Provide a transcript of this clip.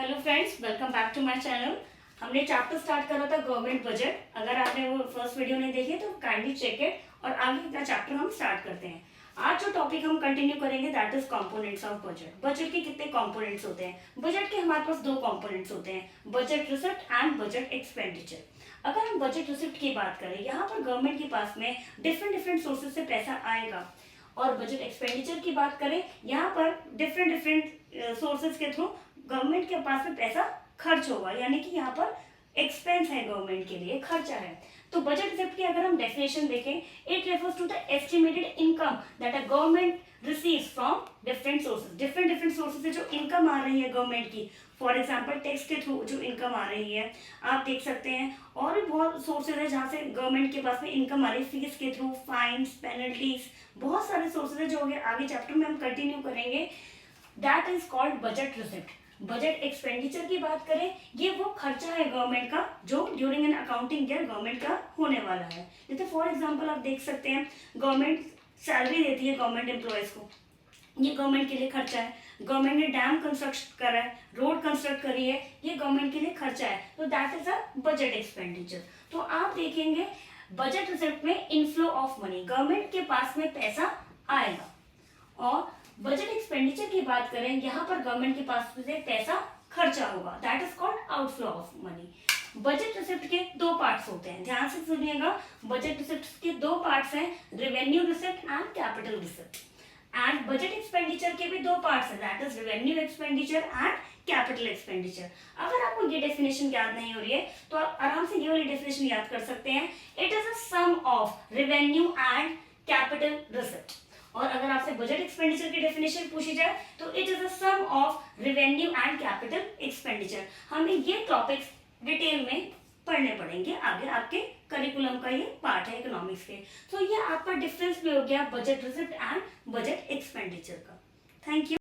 Hello friends, welcome back to my channel. हमने chapter start करा था गवर्नमेंट बजट। अगर आपने वो फर्स्ट वीडियो नहीं देखी तो काइंडली चेक इट और आगे का चैप्टर हम स्टार्ट करते हैं। आज जो टॉपिक हम कंटिन्यू करेंगे that is components of budget. Budget के कितने कंपोनेंट्स होते हैं? बजट के हमारे पास दो कंपोनेंट्स होते हैं, budget receipt and budget expenditure. अगर हम बजट रिसिप्ट की बात करें, यहाँ पर गवर्नमेंट के पास में डिफरेंट डिफरेंट सोर्सेज से पैसा आएगा। और बजट एक्सपेंडिचर की बात करें, यहाँ पर डिफरेंट डिफरेंट सोर्सेज के थ्रू गवर्नमेंट के पास में पैसा खर्च होगा, यानी कि यहाँ पर एक्सपेंस है, गवर्नमेंट के लिए खर्चा है। तो बजट रिसिप्ट की अगर हम डेफिनेशन देखें, it refers to the estimated income that a government receives from different sources. Different different sources से जो इनकम आ रही है गवर्नमेंट की, फॉर एग्जाम्पल टैक्स के थ्रू जो इनकम आ रही है, आप देख सकते हैं। और भी बहुत सोर्सेज है जहाँ से गवर्नमेंट के पास में इनकम आ रही है, फीस के थ्रू, फाइन्स, पेनल्टीज, बहुत सारे सोर्सेज है जो आगे चैप्टर में हम कंटिन्यू करेंगे। That is called budget receipt. Budget expenditure की बात करें, ये वो खर्चा है गवर्नमेंट का जो during an accounting year government का होने वाला है। जैसे फॉर एग्जांपल आप देख सकते हैं, गवर्नमेंट सैलरी देती है गवर्नमेंट एम्प्लॉयज को, ये गवर्नमेंट के लिए खर्चा है। गवर्नमेंट ने डैम कंस्ट्रक्ट करा है, रोड कंस्ट्रक्ट करी है, ये गवर्नमेंट के लिए खर्चा है। तो that is a budget expenditure. तो आप देखेंगे बजट रिसिप्ट में इनफ्लो ऑफ मनी, गवर्नमेंट के पास में पैसा आएगा। और बजट एक्सपेंडिचर की बात करें, यहाँ पर गवर्नमेंट के पास से पैसा खर्चा होगा, that is called outflow of money. Budget receipt के दो पार्ट्स होते हैं, ध्यान से सुनिएगा। बजट रिसिप्ट के दो पार्ट्स हैं, revenue receipt and capital receipt. And budget expenditure के भी दो पार्ट्स हैं, that is revenue expenditure and capital expenditure. अगर आपको ये डेफिनेशन याद नहीं हो रही है तो आप आराम से ये वाली डेफिनेशन याद कर सकते हैं। It is a sum of revenue and capital receipt. और अगर आपसे बजट एक्सपेंडिचर की डेफिनेशन पूछी जाए तो it is a sum of revenue and capital expenditure. हमें ये टॉपिक्स डिटेल में पढ़ने पड़ेंगे, आगे आपके करिकुलम का ये पार्ट है इकोनॉमिक्स के। तो ये आपका डिफरेंस भी हो गया budget receipt and budget expenditure का। Thank you.